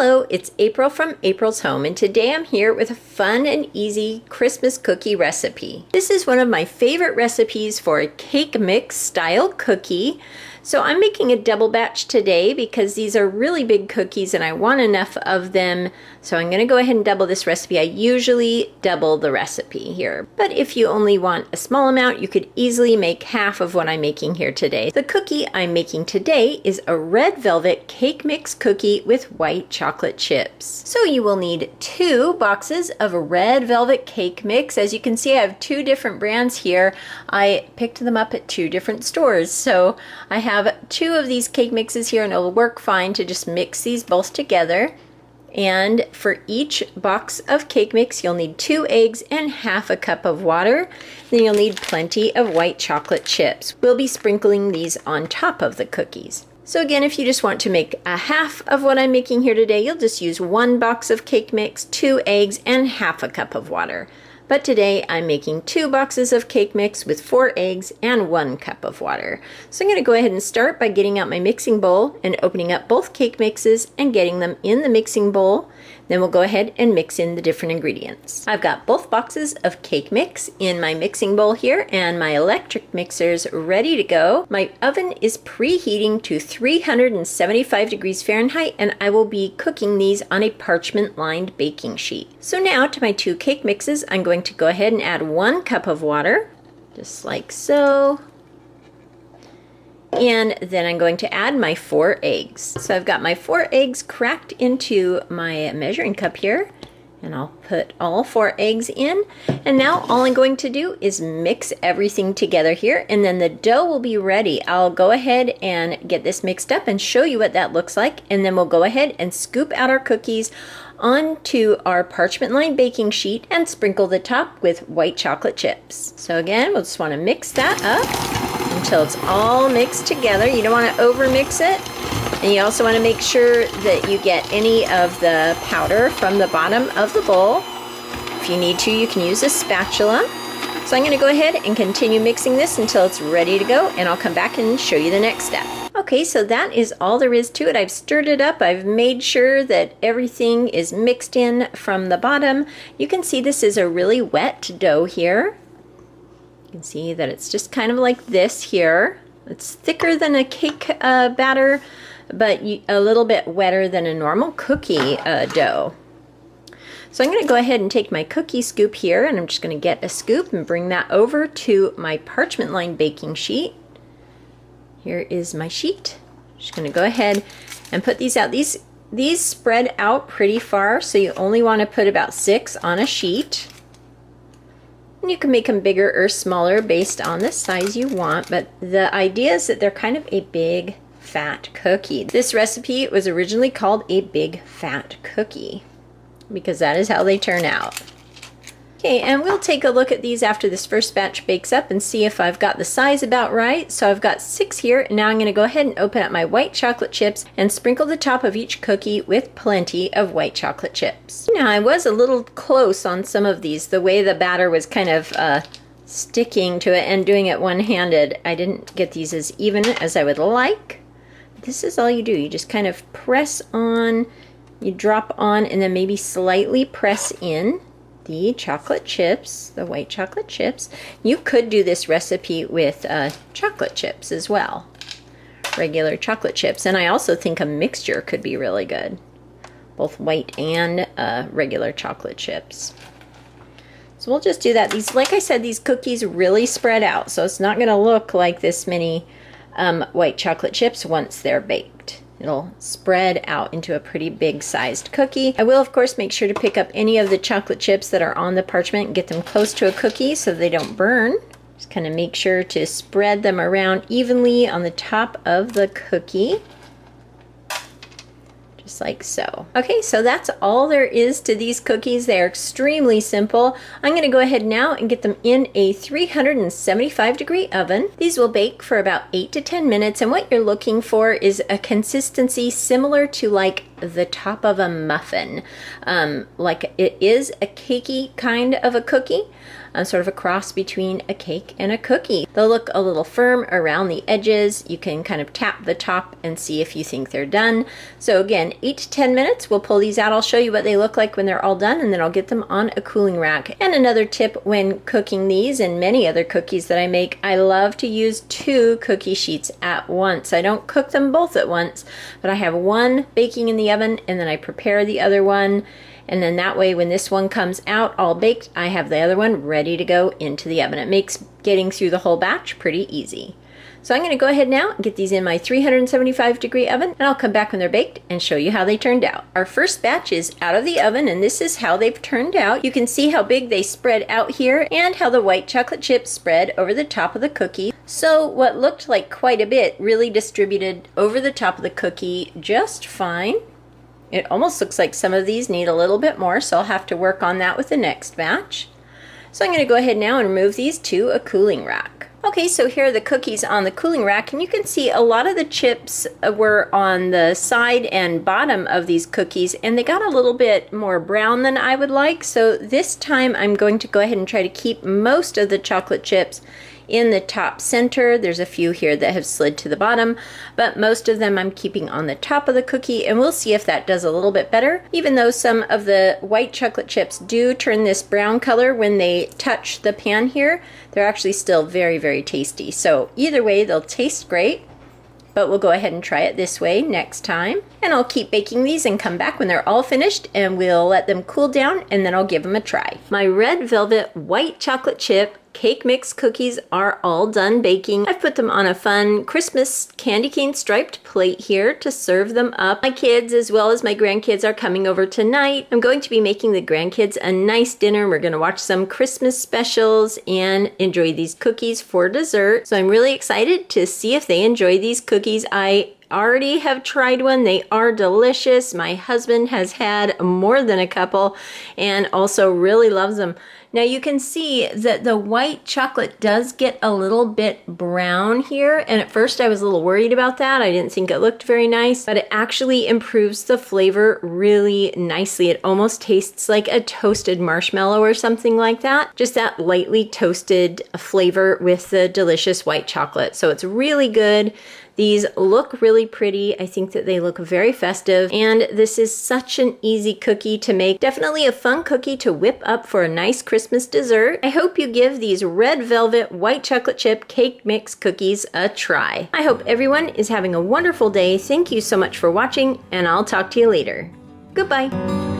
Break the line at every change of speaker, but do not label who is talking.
Hello, it's April from April's Home, and today I'm here with a fun and easy Christmas cookie recipe. This is one of my favorite recipes for a cake mix style cookie. So I'm making a double batch today because these are really big cookies and I want enough of them. So I'm going to go ahead and double this recipe. I usually double the recipe here, but if you only want a small amount, you could easily make half of what I'm making here today. The cookie I'm making today is a red velvet cake mix cookie with white chocolate chips. So you will need 2 boxes of red velvet cake mix. As you can see, I have 2 different brands here. I picked them up at 2 different stores. So I have 2 of these cake mixes here, and it'll work fine to just mix these both together. And for each box of cake mix, you'll need 2 eggs and half a cup of water. Then you'll need plenty of white chocolate chips. We'll be sprinkling these on top of the cookies. So again, if you just want to make a half of what I'm making here today, you'll just use 1 box of cake mix, 2 eggs, and half a cup of water. But today I'm making 2 boxes of cake mix with 4 eggs and 1 cup of water. So I'm going to go ahead and start by getting out my mixing bowl and opening up both cake mixes and getting them in the mixing bowl. Then we'll go ahead and mix in the different ingredients. I've got both boxes of cake mix in my mixing bowl here and my electric mixers ready to go. My oven is preheating to 375 degrees Fahrenheit, and I will be cooking these on a parchment lined baking sheet. So now to my 2 cake mixes, I'm going to go ahead and add 1 cup of water, just like so. And then I'm going to add my 4 eggs. So I've got my 4 eggs cracked into my measuring cup here, and I'll put all 4 eggs in. And now all I'm going to do is mix everything together here, and then the dough will be ready. I'll go ahead and get this mixed up and show you what that looks like, and then we'll go ahead and scoop out our cookies onto our parchment lined baking sheet and sprinkle the top with white chocolate chips. So again, we'll just want to mix that up until it's all mixed together. You don't want to over mix it, and you also want to make sure that you get any of the powder from the bottom of the bowl. If you need to, you can use a spatula. So I'm going to go ahead and continue mixing this until it's ready to go, and I'll come back and show you the next step. Okay, so that is all there is to it. I've stirred it up. I've made sure that everything is mixed in from the bottom. You can see this is a really wet dough here. You can see that it's just kind of like this here. It's thicker than a cake batter, but a little bit wetter than a normal cookie dough. So I'm going to go ahead and take my cookie scoop here, and I'm just going to get a scoop and bring that over to my parchment lined baking sheet. Here is my sheet. Just going to go ahead and put these out. These spread out pretty far, so you only want to put about 6 on a sheet. And you can make them bigger or smaller based on the size you want, but the idea is that they're kind of a big fat cookie. This recipe was originally called a big fat cookie because that is how they turn out. Okay, and we'll take a look at these after this first batch bakes up and see if I've got the size about right. So I've got 6 here, and now I'm going to go ahead and open up my white chocolate chips and sprinkle the top of each cookie with plenty of white chocolate chips. Now, I was a little close on some of these. The way the batter was kind of sticking to it and doing it one-handed, I didn't get these as even as I would like. This is all you do. You just kind of press on, you drop on, and then maybe slightly press in the chocolate chips, the white chocolate chips. You could do this recipe with chocolate chips as well, regular chocolate chips. And I also think a mixture could be really good, both white and regular chocolate chips. So we'll just do that. These, like I said, these cookies really spread out, so it's not going to look like this many white chocolate chips once they're baked. It'll spread out into a pretty big sized cookie. I will, of course, make sure to pick up any of the chocolate chips that are on the parchment and get them close to a cookie so they don't burn. Just kind of make sure to spread them around evenly on the top of the cookie. Just like so. Okay, so that's all there is to these cookies. They are extremely simple. I'm going to go ahead now and get them in a 375-degree oven. These will bake for about 8 to 10 minutes, and what you're looking for is a consistency similar to like the top of a muffin. Like it is a cakey kind of a cookie. sort of a cross between a cake and a cookie. They'll look a little firm around the edges. You can kind of tap the top and see if you think they're done. So again, 8 to 10 minutes, we'll pull these out. I'll show you what they look like when they're all done, and then I'll get them on a cooling rack. And another tip when cooking these and many other cookies that I make, I love to use 2 cookie sheets at once. I don't cook them both at once, but I have one baking in the oven and then I prepare the other one. And then that way when this one comes out all baked, I have the other one ready to go into the oven. It makes getting through the whole batch pretty easy. So I'm going to go ahead now and get these in my 375-degree oven, and I'll come back when they're baked and show you how they turned out. Our first batch is out of the oven, and this is how they've turned out. You can see how big they spread out here and how the white chocolate chips spread over the top of the cookie. So what looked like quite a bit really distributed over the top of the cookie just fine. It almost looks like some of these need a little bit more, so I'll have to work on that with the next batch. So I'm going to go ahead now and remove these to a cooling rack. Okay, so here are the cookies on the cooling rack, and you can see a lot of the chips were on the side and bottom of these cookies, and they got a little bit more brown than I would like. So this time I'm going to go ahead and try to keep most of the chocolate chips in the top center. There's a few here that have slid to the bottom, but most of them I'm keeping on the top of the cookie, and we'll see if that does a little bit better. Even though some of the white chocolate chips do turn this brown color when they touch the pan here, they're actually still very, very tasty. So either way, they'll taste great, but we'll go ahead and try it this way next time. And I'll keep baking these and come back when they're all finished, and we'll let them cool down, and then I'll give them a try. My red velvet white chocolate chip cake mix cookies are all done baking. I've put them on a fun Christmas candy cane striped plate here to serve them up. My kids as well as my grandkids are coming over tonight. I'm going to be making the grandkids a nice dinner. We're going to watch some Christmas specials and enjoy these cookies for dessert. So I'm really excited to see if they enjoy these cookies. I already have tried one. They are delicious. My husband has had more than a couple and also really loves them. Now you can see that the white chocolate does get a little bit brown here, and at first I was a little worried about that. I didn't think it looked very nice, but it actually improves the flavor really nicely. It almost tastes like a toasted marshmallow or something like that. Just that lightly toasted flavor with the delicious white chocolate. So it's really good. These look really pretty. I think that they look very festive, and this is such an easy cookie to make. Definitely a fun cookie to whip up for a nice Christmas dessert. I hope you give these red velvet white chocolate chip cake mix cookies a try. I hope everyone is having a wonderful day. Thank you so much for watching, and I'll talk to you later. Goodbye.